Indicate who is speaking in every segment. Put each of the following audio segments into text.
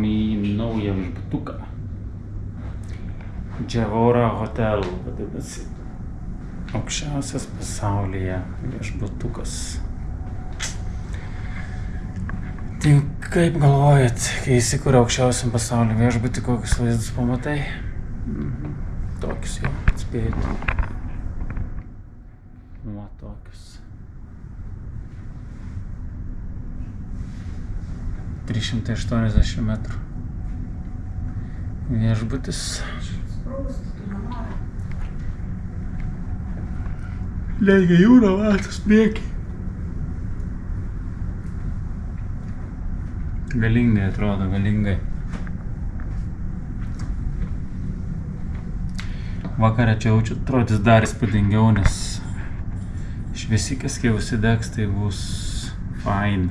Speaker 1: Važiavom į naują viešbutuką. Dževora Hotel vadinasi. Aukščiausias pasaulyje viešbutukas. Tai kaip galvojat, kai įsikūrė aukščiausiam pasaulyje viešbutį, kokius vaizdus pamatai? Tokius jau atspėjate. Va tokius. 380 metrų. Viešbutis. Lenkia jūra, matos priekį. Galingai atrodo, galingai. Vakarą čia jaučiu atrodys dar įspūdingiau, nes šviesikas, kai užsidegs, tai bus fine.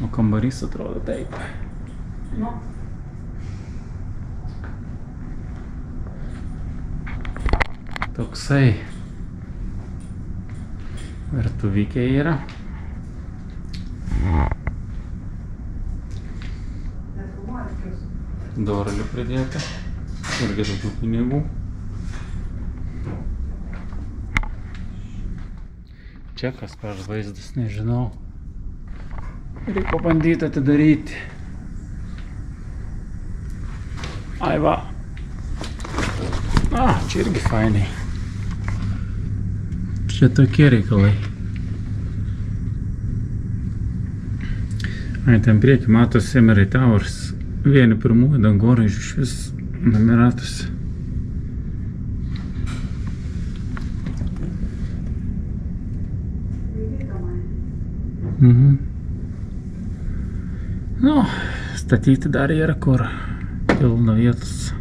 Speaker 1: O kambarys atrodo taip. Toksai virtuvikė yra. Doralių pridėta. Irgi tokių pinigų. Čia kas per vaizdas, nežinau. Reikia pabandyti atidaryti. Ai va. Čia irgi fainiai. Čia tokie reikalai. Ai, ten prieki matosi Emery Towers. Vieni pirmųjų dangoraižių iš vis numeratusi. Nu, statyti dar yra kur. Pilna vietos.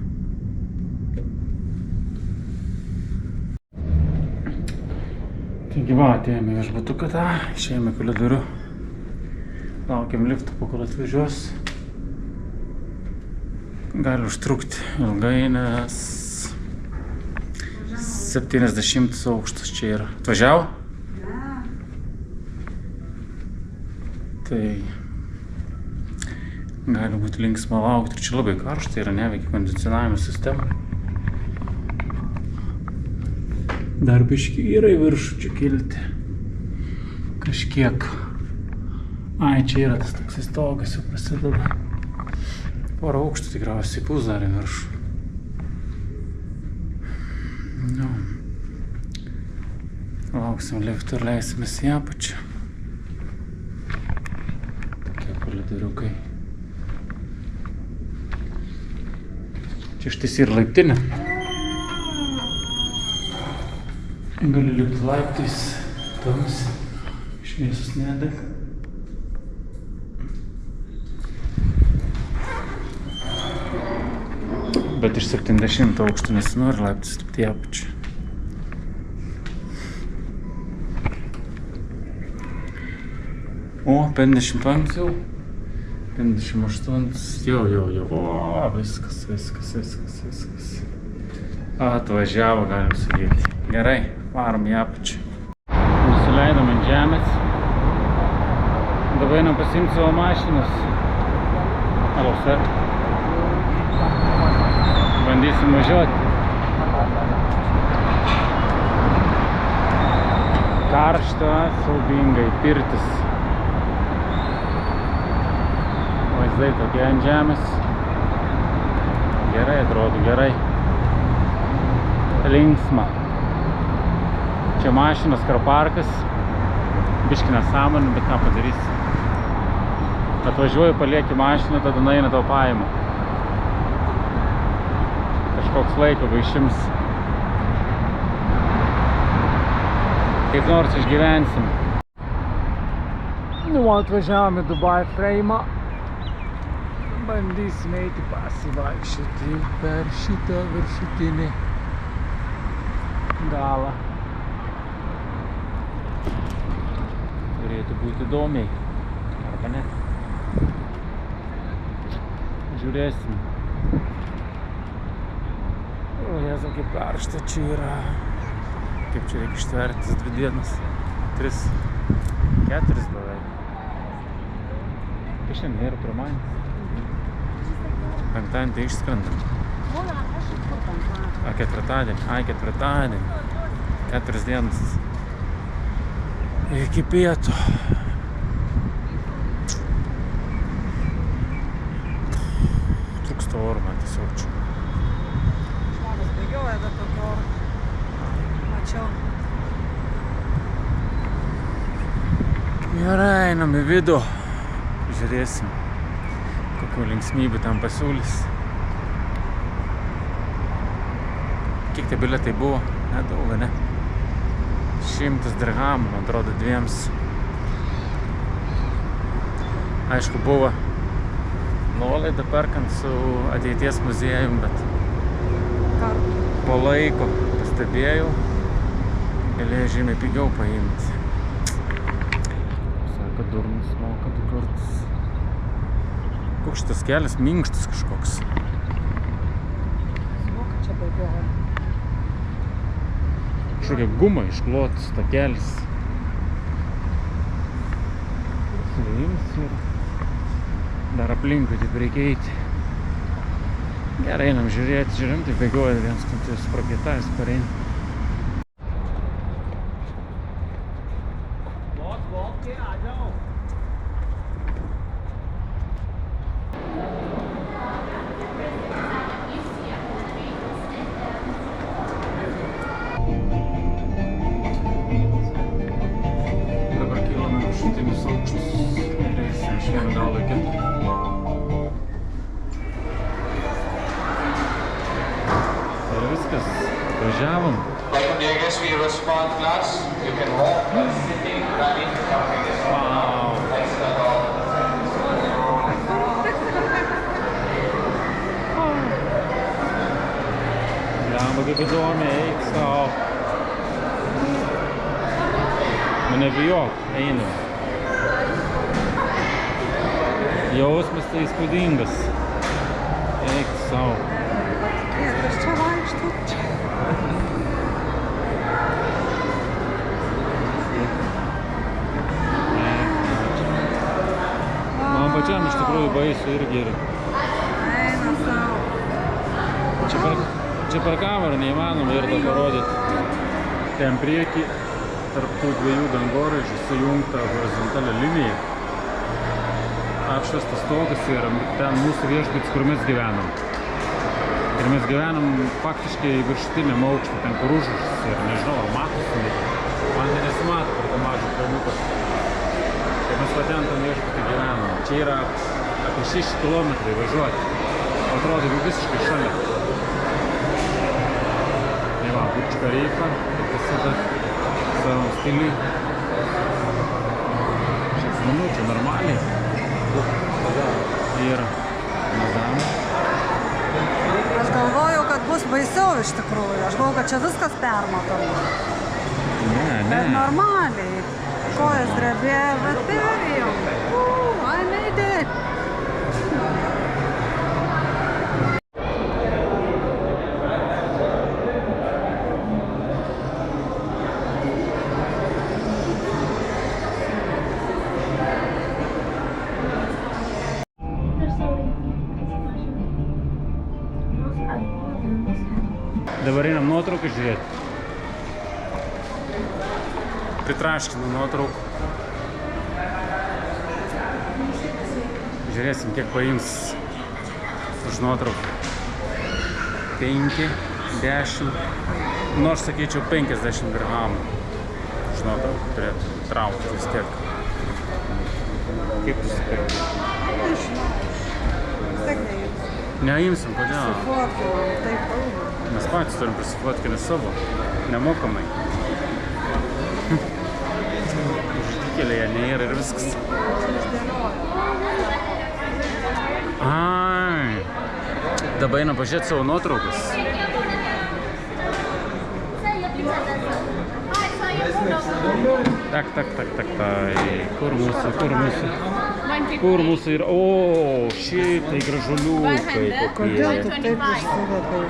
Speaker 1: Taigi va, atėjome į viešbutuką tą, išėjome koridoriu. Laukiam lifto, po kol atvažiuos. Gali užtrukti ilgai, nes 70 aukštas čia yra. Atvažiavo? Ne. Tai gali būti linksma laukti. Ir čia labai karšta yra, neveikia kondicionavimo sistema. Dar biškį yra į viršų čia kilti. Kažkiek. Ai, čia yra tas toks stogas jau prasideda. Porą aukštų tikriausiai pūs dar į viršų. Nu. Lauksim liftų ir leisimės į apačią. Tokie koridoriukai. Čia štais ir laiptinė. Gali lipti laiptais, tomis šviesus nedega. Bet iš 70 aukštų nesinori laiptis lipti į apačią. O, 55 jau. 58. Jau. O, viskas. Atvažiavo, galim sakyti. Gerai, varom į apačią. Nusileidom ant žemės. Dabar einam pasiimti savo mašinas. Hello, sir. Bandysim važiuoti. Karšta, siaubingai, pirtis. Vaizdai tokie ant žemės. Gerai atrodo, gerai. Linksma. Čia mašinos karparkas. Biški nesąmonė, bet ką padarysi. Atvažiuoju, palieki mašiną, tada nueina tau paima. Kažkoks laiko gaišims. Kaip nors išgyvensim. Nu, atvažiavom į Dubai Freimą. Bandysim eiti pasivaikščioti per šitą viršutinį galą. Turėtų būti įdomiai. Arba ne. Žiūrėsim. O, Jėzau, kaip karšta čia yra. Kaip čia reikia ištvertis 2 dienas. 4 beveik. Kai šiandien yra pirmadienis? Penktadienį tai išskrendam. A, ketvirtadienį. Ai, ketvirtadienį. 4 dienas. Iki pietų. Trūksta oro man tiesiog čia.
Speaker 2: Žmonės bėgioja be tokio oro. Mačiau.
Speaker 1: Gerai, einam į vidų. Žiūrėsim, kokių linksmybių ten pasiūlys. Kiek tie biletai buvo? Nedaug, ne? 100 dirhamų, man atrodo, 2. Aišku, buvo nuolaida perkant su ateities muziejum, bet po laiko pastebėjau, galėjo žymiai pigiau paimti. Sako, durnas moka 2 kartus. Koks šitas kelias minkštas kažkoks.
Speaker 2: Smoka čia bėgioja.
Speaker 1: Kažkokia guma išklotas takelis. Suims ir dar aplinkui taip reikia eiti. Gerai, einam žiūrėti, žiūrim, tai bėgioja vienas kantis prakaitavęs pareina. Dabar kilame viršutinius aukštus ir eisim iš vieno galo į kitą. Ir viskas, važiavom.
Speaker 3: Dear guests, we have a smart class. You can walk, sitting, running, jumping as well.
Speaker 1: Wow.
Speaker 3: Thanks a lot.
Speaker 1: Blemba, kaip įdomiai, eik sau. Nu nebijok, einam. Jausmas tai įspūdingas. Eik sau.
Speaker 2: Aš čia vaikštu.
Speaker 1: Man pačiam iš tikrųjų baisu irgi yra.
Speaker 2: Eina savo.
Speaker 1: Čia per kamerą neįmanoma ir tą parodyti. Ten priekį tarp tų 2 dangoraižių sujungta horizontalia linija. Apšviestas stogas yra ten mūsų viešbutis, kur mes gyvenam. Ir mes gyvenam faktiškai viršutiniam aukštį, ten kur užrašas ir nežinau, ar matosi. Man tai nesimato per tą mažą kalniuką. Tai mes va ten tam viešbutį gyvenam. Čia yra apie 6 kilometrai važiuoti. Atrodo visiškai šalia. Tai va, Burj Khalifa, kaip visada savo stiliui. 6 minučių normaliai. Ir mazam.
Speaker 2: Aš galvojau, kad bus baisiau iš tikrųjų. Aš galvojau, kad čia viskas permatoma. Bet
Speaker 1: Ne.
Speaker 2: normaliai. Kojas drebėjo, bet perėjom. I made it.
Speaker 1: Dabar einam nuotrauką žiūrėti. Pritraškinu nuotraukų. Žiūrėsim, kiek paims už nuotrauką. 5, 10, nu aš sakyčiau 50 dirhamų už nuotrauką turėtų traukti vis tiek. Kaip nusipirkti?
Speaker 2: Nežinau. Vis tiek neimsiu.
Speaker 1: Neimsim, kodėl?
Speaker 2: Fotkinam, taip kalbu.
Speaker 1: Mes patys turim prisifotkinti savo, nemokamai. Uždikėlėje nėra ir viskas. Ai, dabar einam pažiūrėti savo nuotraukas. Tak. Kur mūsų? Kur mūsų yra? O, šitai gražuliukai
Speaker 2: Kodėl
Speaker 1: kokie.
Speaker 2: tu taip išsilakai?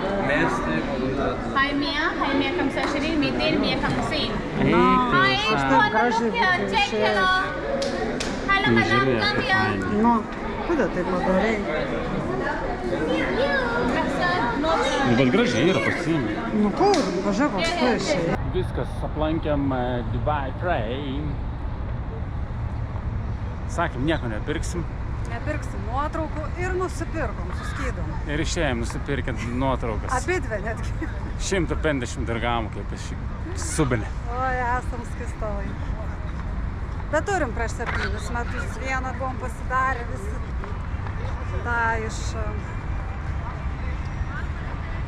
Speaker 4: هاي 125 250
Speaker 1: Eik,
Speaker 4: هاي
Speaker 1: tai
Speaker 2: Aš
Speaker 1: visai.
Speaker 2: taip gražiai būtų
Speaker 4: check
Speaker 2: išėjęs.
Speaker 4: hello هلا
Speaker 1: Nu,
Speaker 4: مدام
Speaker 1: žiūrėk,
Speaker 4: come
Speaker 1: kaip
Speaker 4: here
Speaker 1: fainai.
Speaker 2: Nu, kodėl taip padarei?
Speaker 1: Nu, bet gražiai yra pasiimti.
Speaker 2: Nu kur? Važiuok, koks tu išėjai.
Speaker 1: Viskas, aplankėm Dubai Train. Sakėm, nieko nepirksim.
Speaker 2: Nepirksim nuotraukų ir nusipirkom, suskydom.
Speaker 1: Ir išėjom nusipirkint nuotraukas.
Speaker 2: Abidvi netgi.
Speaker 1: 150 dirgamų kaip aš subinė.
Speaker 2: Oi, esam skistalai. Bet turim prieš 7 metus vieną buvom pasidarę visi. Ta iš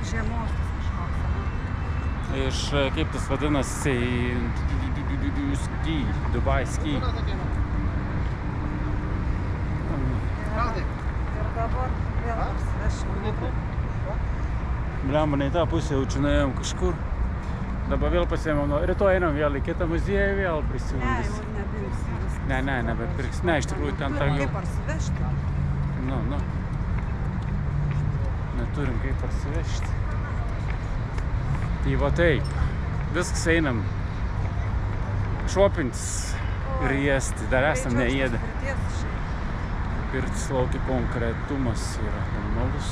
Speaker 2: žiemos kažkoks.
Speaker 1: Iš, kaip tas vadinasi, ski, Dubai ski.
Speaker 2: Ir dabar vėl parsivešim.
Speaker 1: Blemba, ne į tą pusę jaučiu nuėjom kažkur. Dabar vėl pasiėmėm, rytoj einam vėl į kitą muziejų, vėl
Speaker 2: Ne,
Speaker 1: prisijungis.
Speaker 2: jau nebimsim.
Speaker 1: Ne, nebepirks. Ne, iš tikrųjų ten ta jau.
Speaker 2: Kaip parsivežti?
Speaker 1: Nu. Neturim kaip parsivežti. Tai va taip. Viskas einam. Šopintis ir jėsti. Dar esam neėdę. Pirtis laukia konkretumas yra normalus.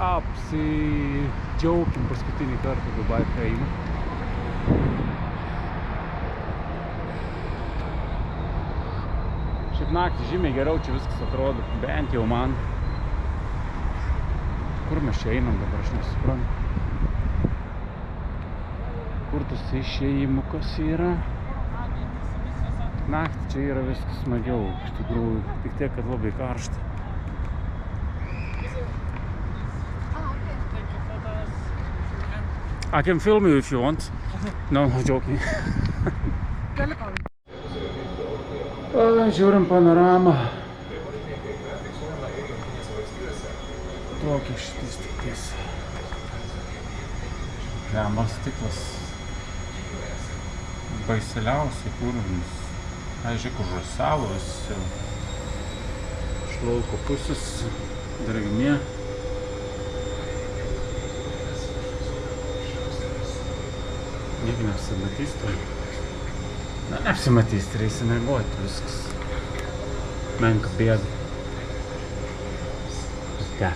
Speaker 1: Apsidžiaukim paskutinį kartą Dubai Trainu. Šiaip naktį žymiai geriau čia viskas atrodo, bent jau man. Kur mes čia einam dabar, aš nesuprantu. Kur tas išėjimukas yra? Naktį čia yra viskas smagiau, iš tikrųjų, tik tiek, kad labai karšta. I can film you if you want. No, I'm joking. Žiūrim panoramą. Tokia šitais tiktais. Lemmas stiklas. Baiseliausiai purvinis. Aižiai, kur žasavo visi. Iš lauko pusės drėgmė. Nieko neapsimatys tai. Na, neapsimatys, tai reisi miegoti viskas. Menka bėda. Te.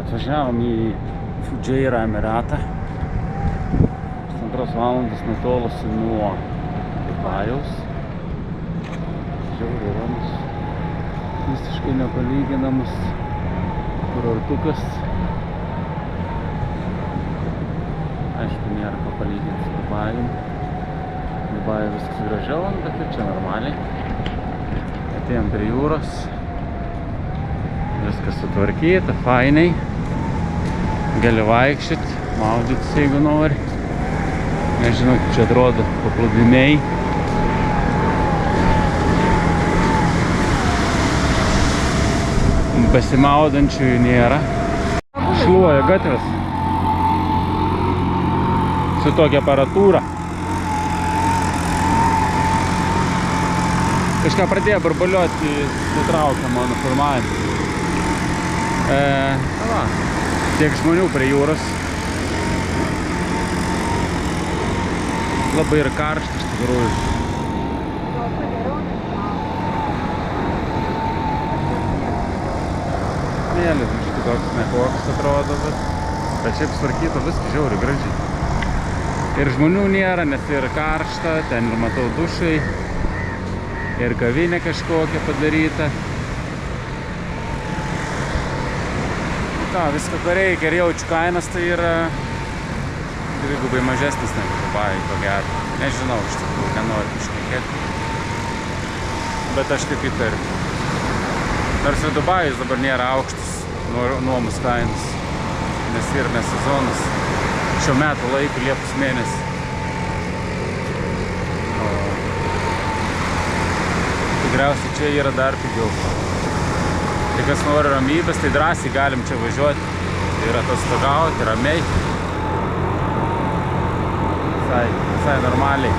Speaker 1: Atvažiavom į Fujairah Emiratą. 2 valandas nutolusi nuo Dubajaus. Žiauriai ramus. Visiškai nepalyginamas kurortukas. Aišku, nėra ką palyginti su Dubajum. Dubajuje viskas gražiau, bet ir čia normaliai. Atėjom prie jūros. Viskas sutvarkyta, fainiai. Gali vaikščiot, maudytis, jeigu nori. Nežinau, kaip čia atrodo paplūdimiai. Besimaudančiųjų nėra. Šluoja gatvės. Su tokia aparatūra. Kažką pradėjo burbuliuoti, nutraukė mano filmavimą. Va, tiek žmonių prie jūros. Labai ir karšta iš tikrųjų. Mėlis, biškį toks nekoks atrodo, bet šiaip svarkyta viskas žiauriai gražiai. Ir žmonių nėra, nes ir karšta, ten ir matau dušai. Ir kavinė kažkokia padaryta. Viską ko reikia ir jaučiu kainas, tai yra dvigubai mažesnis negu Dubajuj, ko gero. Nežinau, iš tikrųjų, nenoriu šnekėti. Bet aš taip įtariu. Nors ir Dubajus dabar nėra aukštas nuomos kainos, nes yra ne sezonas šio metų laikų Liepos mėnesį. O tikriausiai čia yra dar pigiau. Tai kas nori ramybės, tai drąsiai galim čia važiuoti ir atostogauti ramiai. Visai normaliai.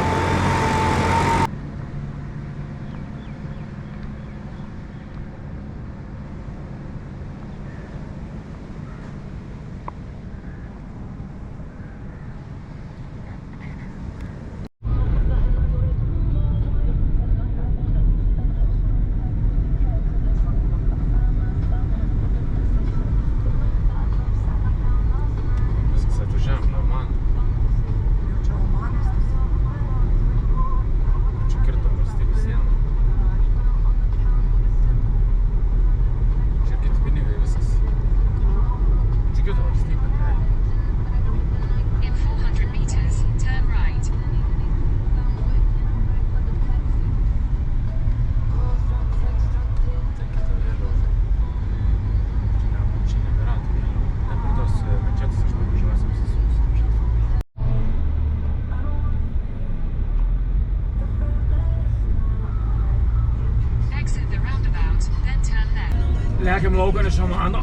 Speaker 1: Lekiam lauką, nes mano.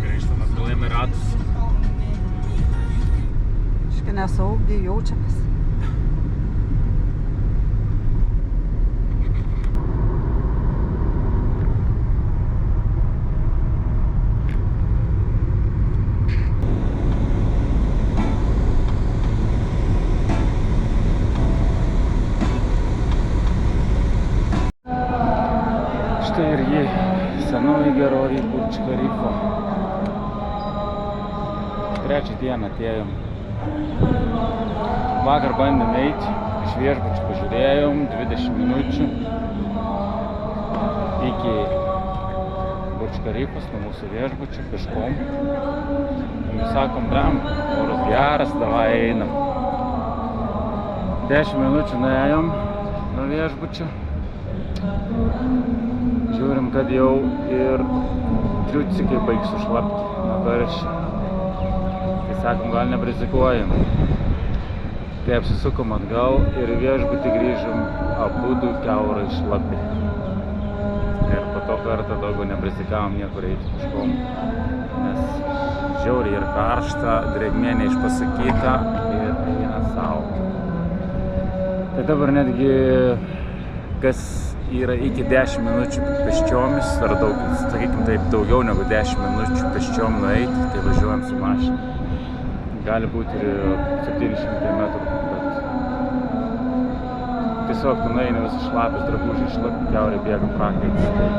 Speaker 1: Grįžtam atgal į Emiratus.
Speaker 2: Iškai nesaugiai jaučiamės.
Speaker 1: Štai ir jį, senoji geroji Burj Khalifa. Trečią dieną atėjom. Vakar bandėm eiti, iš viešbučių pažiūrėjom 20 minučių iki Burj Khalifos, nuo mūsų viešbučių, peškom. Ir sakom, bram, oras geras, davai einam. 10 minučių nuėjom nuo viešbučių. Žiūrim, kad jau ir triucikai baigs sušlapti nuo karščio. Tai sakom, gal nebrizikuojam. Tai apsisukom atgal ir viešbutį grįžom abudu kiaurai šlapi. Ir po to kartą daugiau nebrizikavom niekur eiti kažkom. Nes žiauriai ir karšta, drėgmė neišpasakyta ir eina savo. Tai dabar netgi kas yra iki 10 minučių pėsčiomis, ar daug, sakykim taip, daugiau negu 10 minučių pėsčiom nueiti, tai važiuojam su mašina. Gali būti ir 700 metrų, bet tiesiog tu nueini visą šlapius drabužiai, šlapi kiaurai bėga prakaitis. Tai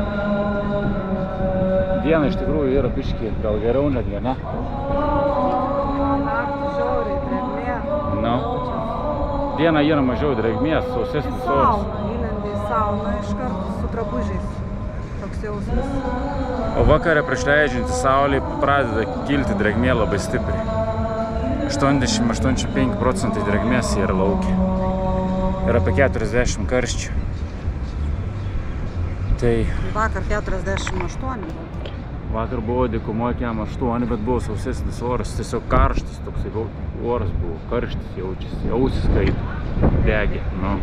Speaker 1: diena iš tikrųjų yra biškį, gal geriau netgi, ne?
Speaker 2: Naktį žiauriai drėgmė.
Speaker 1: No. Diena yra mažiau drėgmės, sausesnis oras.
Speaker 2: Sauna iš karto su drabužiais. Toks jausmas.
Speaker 1: O vakarą prieš leidžiantį saulį pradeda kilti drėgmė labai stipriai. 80–85% drėgmės yra lauke. Ir apie 40 karščių. Tai
Speaker 2: vakar 48.
Speaker 1: Vakar buvo dykumoje kem 8, bet buvo sausesnis oras. Tiesiog karštas toksai oras buvo. Karštas jaučiasi. Ausis kaito. Degė. Nu.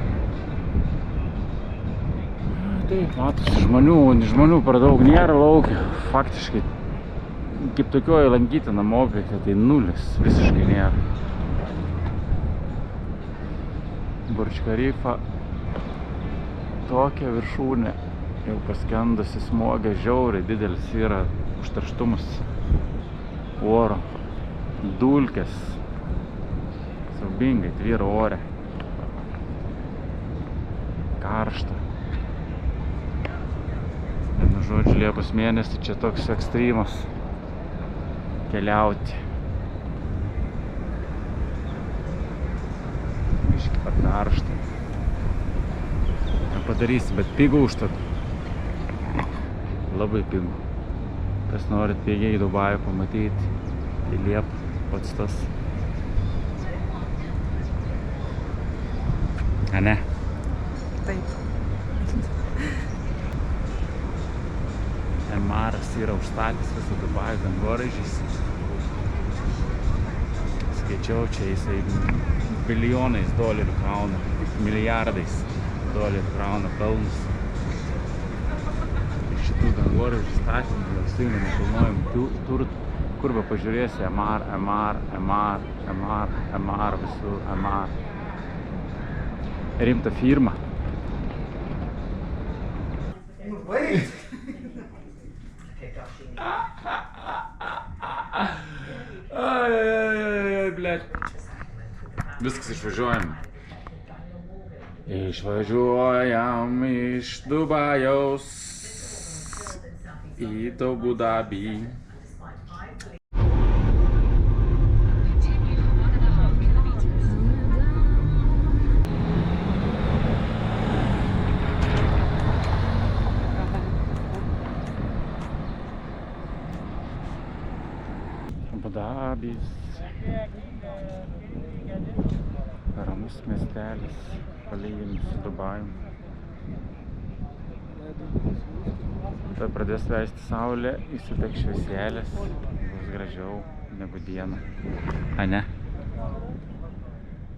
Speaker 1: Taip, matosi, žmonių per daug nėra laukia. Faktiškai, kaip tokioje lankytina mokytė, tai nulis visiškai nėra. Burj Khalifa tokia viršūnė, jau paskendusi smogė, žiauriai didelis yra užterštumas oro, dulkės, siaubingai tvyro ore, karšta. Žodžiu, Liepos mėnesį čia toks ekstrymas keliauti. Biškį per karštą. Nepadarysi, bet pigų užtat. Labai pigų. Kas norit pigiai į Dubajų pamatyti, tai Liepa pats tas. A ne?
Speaker 2: taip.
Speaker 1: Emaras yra užstatęs visą Dubajų dangoraižiais. Skaičiau, čia jisai bilijonais dolerių krauna, milijardais dolerių krauna pelnus. Ir šitų dangoraižių statymų, visų nekilnojamų turtų, kur be pažiūrėsi, Emar, visur Emar. Rimta firma. Ai, blėt. Viskas išvažiuojam. Išvažiuojam iš Dubajaus į Abu Dabį. Abu Dabis. Ramus miestelis, palyginus su Dubajum. Tai pradės leisti saulė, įsidegs šviesėlės, bus gražiau negu dieną. A ne?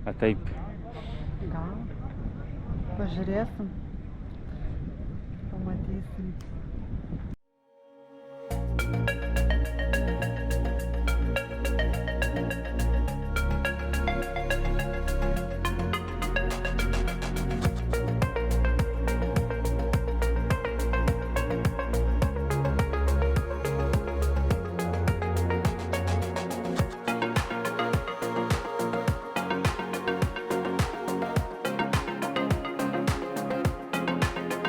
Speaker 1: A taip?
Speaker 2: Gal. Pažiūrėsim. Pamatysim.